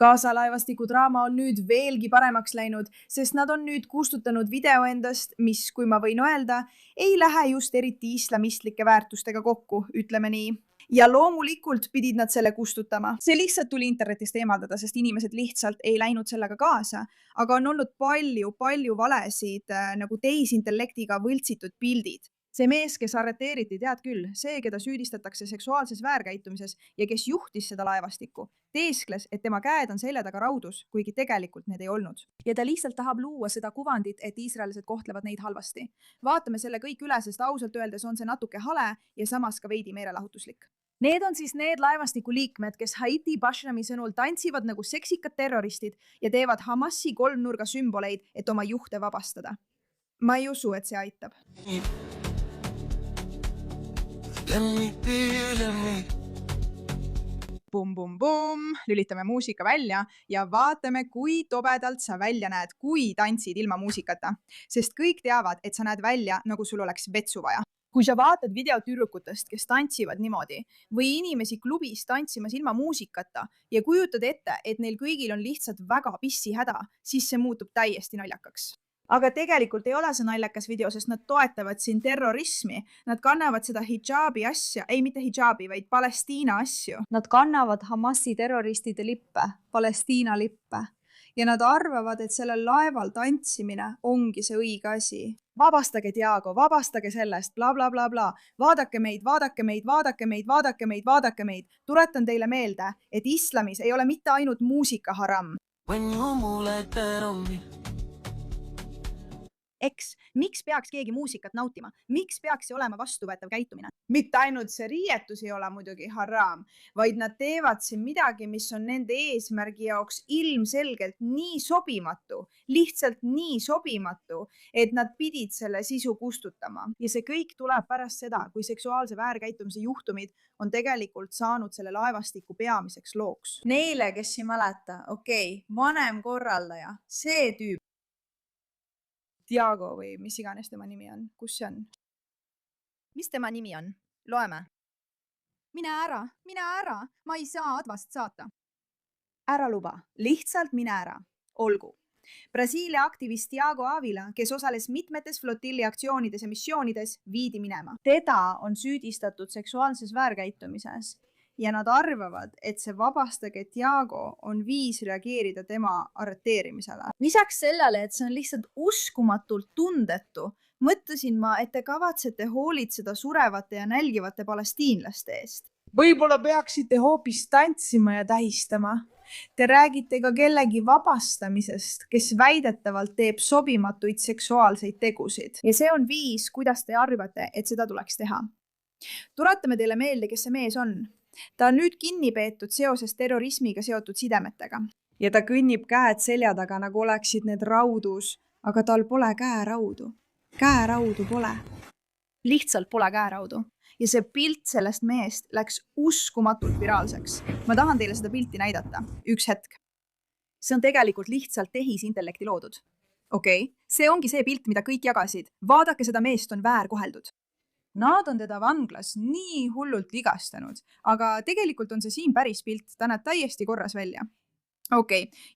Gaza laevastiku draama on nüüd veelgi paremaks läinud, sest nad on nüüd kustutanud video endast, mis, kui ma võin öelda, ei lähe just eriti islamistlike väärtustega kokku, ütleme nii. Ja loomulikult pidid nad selle kustutama. See lihtsalt tuli internetist eemaldada, sest inimesed lihtsalt ei läinud sellega kaasa, aga on olnud palju valesid nagu tehisintellektiga võltsitud pildid. See mees, kes arreteeriti, tead küll, see, keda süüdistatakse seksuaalses väärkäitumises ja kes juhtis seda laevastikku, teeskles, et tema käed on selja taga raudus, kuigi tegelikult need ei olnud. Ja ta lihtsalt tahab luua seda kuvandit, et iisraelised kohtlevad neid halvasti. Vaatame selle kõik üle, sest ausalt öeldes on see natuke hale ja samas ka veidi meelelahutuslik. Need on siis need laevastiku liikmed, kes Haiti Bashrami sõnul tantsivad nagu seksikad terroristid ja teevad Hamasi kolmnurga sümboleid, et oma juhte vabastada. Ma ei usu, et see aitab. Bum, lülitame muusika välja ja vaatame, kui tobedalt sa välja näed, kui tantsid ilma muusikata. Sest kõik teavad, et sa näed välja, nagu sul oleks vetsu vaja. Kui sa vaatad videotürrukutest, kes tantsivad niimoodi, või inimesi klubis tantsimas ilma muusikata ja kujutad ette, et neil kõigil on lihtsalt väga pissi häda, siis see muutub täiesti naljakaks. Aga tegelikult ei ole see naljakas video, sest nad toetavad siin terrorismi. Nad kannavad seda hijabi asja, ei mitte hijabi, vaid Palestiina asju. Nad kannavad Hamasi terroristide lippe, Palestiina lippe. Ja nad arvavad, et sellel laeval tantsimine ongi see õige asi. Vabastage Tiago, vabastage sellest, bla bla bla bla. Vaadake meid, vaadake meid, vaadake meid, vaadake meid, vaadake meid. Tuletan teile meelde, et islamis ei ole mitte ainult muusika haram. Eks, miks peaks keegi muusikat nautima? Miks peaks see olema vastuvõetav käitumine? Mitte ainult see riietus ei ole muidugi haram, vaid nad teevad siin midagi, mis on nende eesmärgi jaoks ilmselgelt nii sobimatu, lihtsalt nii sobimatu, et nad pidid selle sisu kustutama. Ja see kõik tuleb pärast seda, kui seksuaalse väärkäitumise juhtumid on tegelikult saanud selle laevastiku peamiseks looks. Neile, kes ei mäleta, vanem korraldaja, see tüüp, Tiago või mis iganes tema nimi on. Kus see on? Mis tema nimi on? Loeme. Mine ära. Ma ei saa Advast saata. Ära luba. Lihtsalt mine ära. Olgu. Brasiilia aktivist Tiago Avila, kes osales mitmetes flotilli aktsioonides ja missioonides, viidi minema. Teda on süüdistatud seksuaalses väärkäitumises. Ja nad arvavad, et see vabastage Tiago on viis reageerida tema arreteerimisele. Lisaks sellele, et see on lihtsalt uskumatult tundetu, mõtlesin ma, et te kavatsete hoolitseda surevate ja nälgivate palestiinlaste eest. Võib-olla peaksite hoopis tantsima ja tähistama. Te räägite ka kellegi vabastamisest, kes väidetavalt teeb sobimatuid seksuaalseid tegusid. Ja see on viis, kuidas te arvate, et seda tuleks teha. Tuletame teile meelde, kes see mees on. Ta on nüüd kinni peetud seoses terrorismiga seotud sidemetega. Ja ta kõnnib käed selja taga, nagu oleksid need raudus, aga tal pole käeraudu. Käeraudu pole. Lihtsalt pole käeraudu. Ja see pilt sellest meest läks uskumatult viraalseks. Ma tahan teile seda pilti näidata. Üks hetk. See on tegelikult lihtsalt tehisintellekti loodud. See ongi see pilt, mida kõik jagasid. Vaadake, seda meest on väärkoheldud. Nad on teda vanglas nii hullult vigastanud, aga tegelikult on see siin päris pilt, ta näeb täiesti korras välja.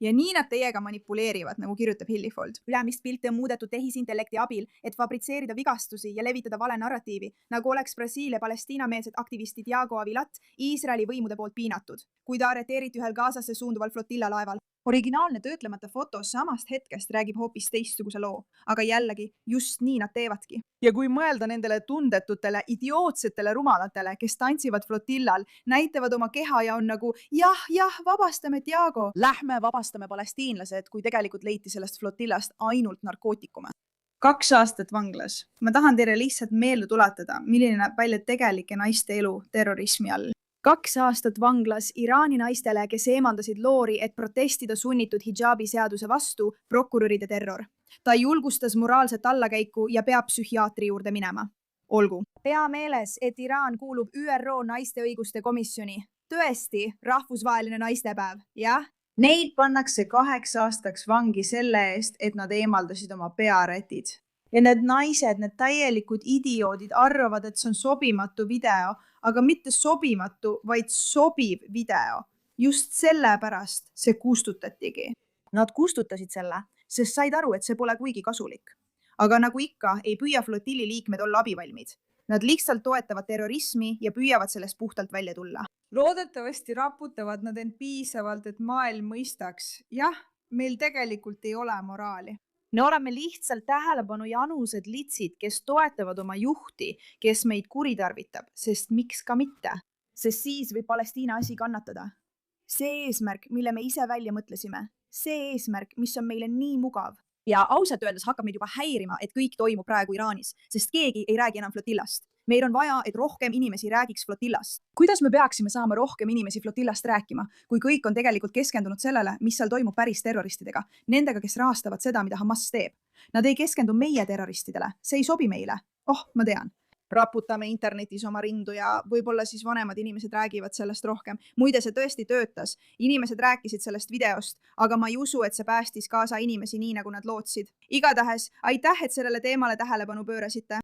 Ja nii nad teiega manipuleerivad, nagu kirjutab Hillifold. Ülemist pilti on muudetud tehisintellekti abil, et fabritseerida vigastusi ja levitada vale narratiivi, nagu oleks Brasiilia Palestiina-meelsed aktivisti Tiago Avilat Iisraeli võimude poolt piinatud, kui ta arreteeriti ühel Gazasse suunduval flotilla laeval. Originaalne töötlemata foto samast hetkest räägib hoopis teistsuguse loo, aga jällegi just nii nad teevadki. Ja kui mõelda nendele tundetutele, idiootsetele rumalatele, kes tantsivad flotillal, näitavad oma keha ja on nagu jah, vabastame Tiago. Lähme vabastame palestiinlased, kui tegelikult leiti sellest flotillast ainult narkootikume. 2 aastat vanglas. Ma tahan teile lihtsalt meelde tuletada, milline näeb välja tegelike naiste elu terrorismi all. 2 aastat vanglas Iraani naistele, kes eemaldasid loori, et protestida sunnitud hijabi seaduse vastu prokuröride terror. Ta julgustas moraalset allakäiku ja peab psühhiaatri juurde minema. Olgu. Pea meeles, et Iraan kuulub ÜRO naiste õiguste komisjoni. Tõesti, rahvusvaheline naistepäev, jah? Neid pannakse 8 aastaks vangi selle eest, et nad eemaldasid oma pearätid. Ja need naised, need täielikud idioodid arvavad, et see on sobimatu video, aga mitte sobimatu, vaid sobiv video. just sellepärast see kustutatigi. Nad kustutasid selle, sest said aru, et see pole kuigi kasulik. Aga nagu ikka, ei püüa flotilli liikmed olla abivalmid. Nad lihtsalt toetavad terrorismi ja püüavad sellest puhtalt välja tulla. Loodetavasti raputavad nad end piisavalt, et maailm mõistaks. Jah, meil tegelikult ei ole moraali. Me oleme lihtsalt tähelepanu janused litsid, kes toetavad oma juhti, kes meid kuritarvitab, sest miks ka mitte? Sest siis võib Palestiina asi kannatada. See eesmärk, mille me ise välja mõtlesime. See eesmärk, mis on meile nii mugav. Ja ausalt öeldes hakkab meid juba häirima, et kõik toimub praegu Iraanis, sest keegi ei räägi enam flotillast. Meil on vaja, et rohkem inimesi räägiks flotillast. Kuidas me peaksime saama rohkem inimesi flotillast rääkima, kui kõik on tegelikult keskendunud sellele, mis seal toimub päris terroristidega, nendega, kes rahastavad seda, mida Hamas teeb. Nad ei keskendu meie terroristidele, see ei sobi meile. Oh, ma tean. Raputame internetis oma rindu ja võib-olla siis vanemad inimesed räägivad sellest rohkem. Muide, see tõesti töötas. Inimesed rääkisid sellest videost, aga ma ei usu, et see päästis kaasa inimesi nii, nagu nad lootsid. Igatahes, aitäh, et sellele teemale tähelepanu pöörasite.